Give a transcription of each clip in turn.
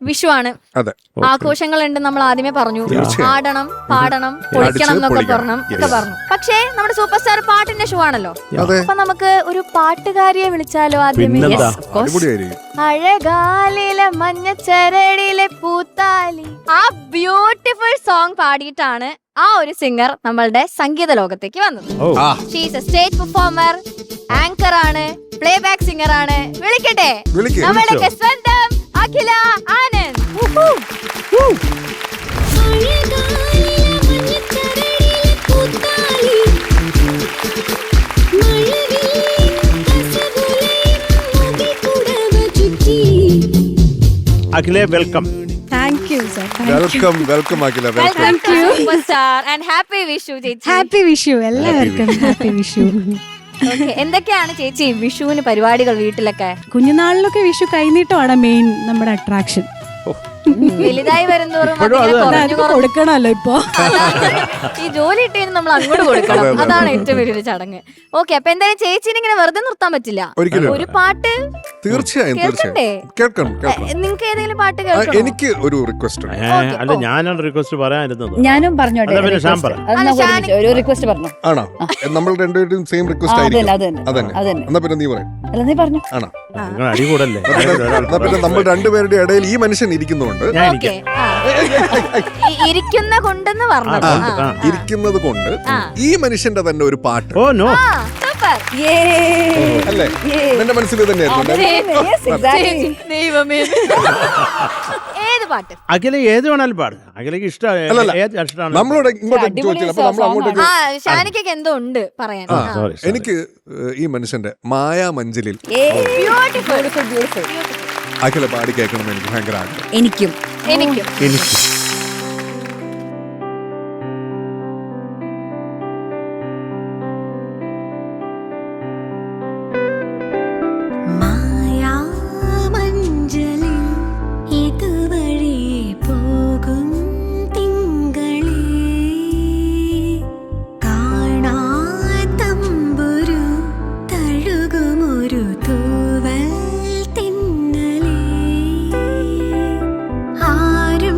വിഷുവാണ്, ആഘോഷങ്ങളുണ്ട്. നമ്മൾ ആദ്യമേ പറഞ്ഞു, ആടണം, പാടണം, പൊളിക്കണം എന്നൊക്കെ പറഞ്ഞു. പക്ഷേ നമ്മുടെ സൂപ്പർ സ്റ്റാർ പാട്ടിന്റെ ഷോ ആണല്ലോ. അപ്പൊ നമുക്ക് ഒരു പാട്ടുകാരിയെ വിളിച്ചാലോ ആദ്യമേ? അഴകാലിലെ മഞ്ഞച്ചരടിലെ പൂത്താലി, ആ ബ്യൂട്ടിഫുൾ സോങ് പാടിയിട്ടാണ് ആ ഒരു സിംഗർ നമ്മളുടെ സംഗീത ലോകത്തേക്ക് വന്നത്. She's a stage performer, anchor ആണ്, പ്ലേ ബാക്ക് സിംഗർ ആണ്. വിളിക്കട്ടെ, നമ്മുടെ സ്വന്തം അഖില ആനന്ദ്. അഖിലെ, welcome. Thank you, sir. Welcome Akhila. Thank you, superstar, and happy Vishu ചേച്ചി. Happy Vishu എല്ലാവർക്കും. Happy Vishu. എന്തൊക്കെയാണ് ചേച്ചി വിഷുവിന് പരിപാടികൾ വീട്ടിലൊക്കെ? കുഞ്ഞുനാളിലൊക്കെ വിഷു കൈനീട്ടമാണ് മെയിൻ നമ്മുടെ അട്രാക്ഷൻ. വലുതായി വരുന്നോറും കൊടുക്കണല്ലോ ഇപ്പൊ. ഈ ജോലി ഇട്ടതിന് നമ്മൾ അങ്ങോട്ട് കൊടുക്കണം, അതാണ് ഏറ്റവും വലിയൊരു ചടങ്ങ്. ഓക്കെ, അപ്പൊ എന്തായാലും ചേച്ചിനെ ഇങ്ങനെ വെറുതെ നിർത്താൻ പറ്റില്ല. ഒരു പാട്ട് തീർച്ചയായും കേൾക്കണം. നിങ്ങൾക്ക് ഏതെങ്കിലും പാട്ട് കേൾക്കണം? എനിക്ക് ഒരു റിക്വസ്റ്റ് ഉണ്ട്. അല്ല, ഞാനൊരു റിക്വസ്റ്റ് പറയാനിരുന്നത്. ഞാനും പറഞ്ഞോട്ടെ, ഒരു റിക്വസ്റ്റ് പറഞ്ഞു. ആണോ? നമ്മൾ രണ്ടുപേരും സെയിം റിക്വസ്റ്റ് ആയിരിക്കും. എന്നാ പിന്നെ നീ പറയും. അല്ല, നീ പറഞ്ഞു. ആണോ? അടി കൂടല്ലേ? എന്നാ പിന്നെ നമ്മൾ രണ്ടുപേരുടെ ഇടയിൽ ഈ മനുഷ്യൻ ഇരിക്കുന്നുണ്ട്. ഇരിക്കുന്നത് കൊണ്ട് ഈ മനുഷ്യന്റെ തന്നെ ഒരു പാട്ട്. ഓ നോ, അല്ലേ? എന്റെ മനസ്സിൽ തന്നെയായിരുന്നു. ഏത് പാട്ട്? അഖില ഏത് വേണാലും പാട്. അഖിലക്ക് ഇഷ്ടമാണ്. നമ്മളോട് ഇങ്ങോട്ട് ചോദിച്ചില്ല, അപ്പൊ നമ്മൾ അങ്ങോട്ടേക്ക്. ഷാനിക്കൊക്കെ എന്തോ ഉണ്ട് പറയാൻ. എനിക്ക് ഈ മനുഷ്യന്റെ മായാമഞ്ചലിൽ അഖില പാടി കേൾക്കണമെന്ന് എനിക്ക് ഭയങ്കര ആഗ്രഹം. എനിക്കും ആരും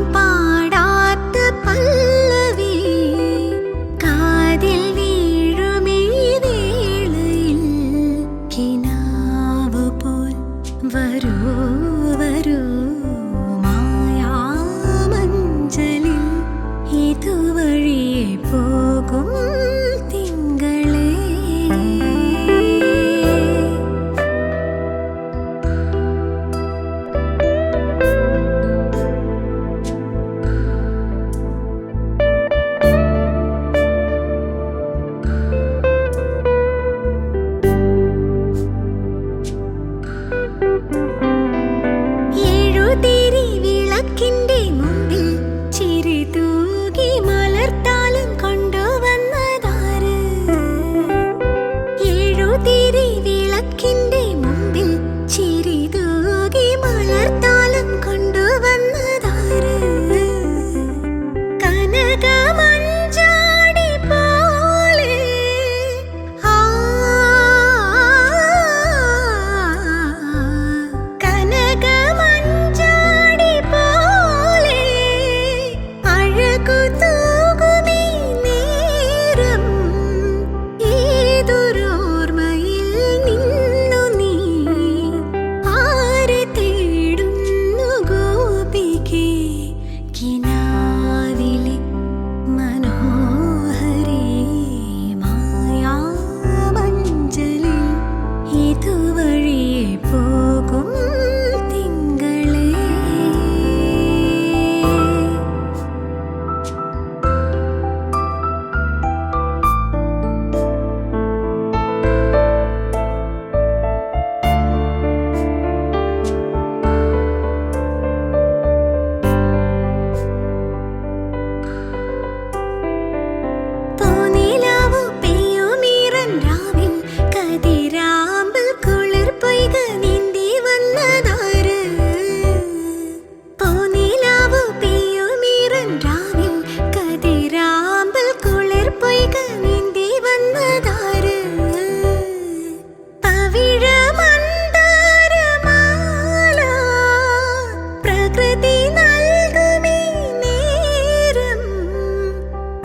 നൽകുമീ നേരം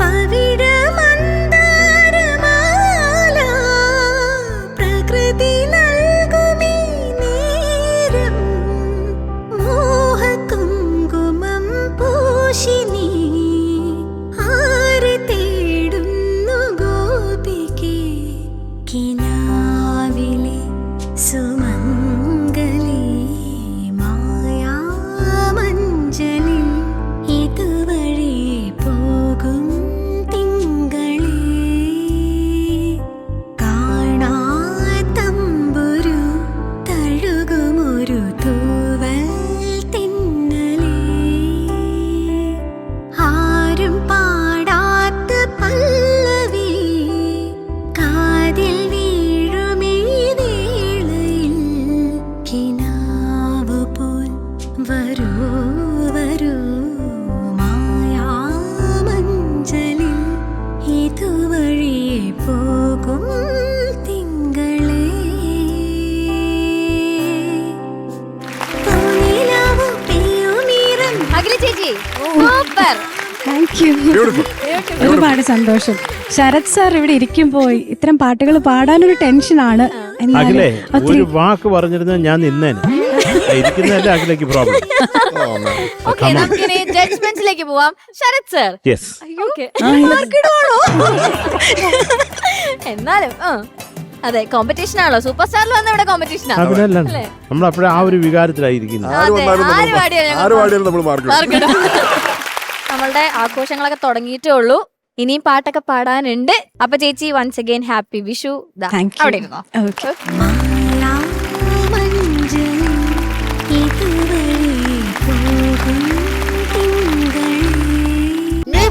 പവിഴമന്ദാരമാല പ്രകൃതി നൽകുമീ നേരം മോഹകുങ്കുമം പൂശിനി ആരെ തേടുന്നു ഗോപികേ കിനാവിലെ സുമംഗലി മായാമഞ്ജലിൽ ഇതുവഴി പോകും തിങ്കളേ കാണാത്തമ്പുരു തഴുകുമൊരു തൂവൽ തിന്നലേ ആരും പാടാത്ത പല്ലവി കാതിൽ വീഴുമീ വേളയിൽ കിനാവ് പോൽ വരൂ വരൂ മായാമഞ്ജലിൽ ഇതുവഴിയെ പോകും തിങ്കളേ പൂനിലാവു പെയ്യുമീറൻ അഖില ചേച്ചി സൂപ്പർ. Thank you. ബ്യൂട്ടിഫുൾ. ഒരുപാട് സന്തോഷം. ശരത് സാർ ഇവിടെ ഇരിക്കുമ്പോൾ ഇത്തരം പാട്ടുകൾ പാടാനൊരു ടെൻഷനാണ്. അഖിലേ ഒരു വാക്ക് പറഞ്ഞിരുന്നത് ഞാൻ നിന്നേനെ. ഇരിക്കുന്നതല്ല അഖിലേക്ക് പ്രോബ്ലം. ഓക്കെ, നമുക്കിനി ജഡ്ജ്മെന്റ്സിലേക്ക് പോവാം. ശരത് സർ. യെസ്. ഓക്കെ. എന്നാലും അതെ, കോമ്പറ്റീഷൻ ആണല്ലോ. സൂപ്പർ സ്റ്റാറിൽ വന്ന ഇവിടെ കോമ്പറ്റീഷൻ ആണ്. അതിനല്ല നമ്മളപ്പോഴും ആ ഒരു വികാരത്തിലായിരിക്കുന്നത്. ആര് പാടിയാലും നമ്മൾ മാർക്ക്. നമ്മളുടെ ആഘോഷങ്ങളൊക്കെ തുടങ്ങിയിട്ടേ ഉള്ളൂ. ഇനിയും പാട്ടൊക്കെ പാടാനുണ്ട്. അപ്പൊ ചേച്ചി once again happy Vishu. Thank you. അവിടെ ഇരുന്നോ. ഓക്കെ. മായാമഞ്ജലിൽ ഇതുവഴി പോകും തിങ്കളേ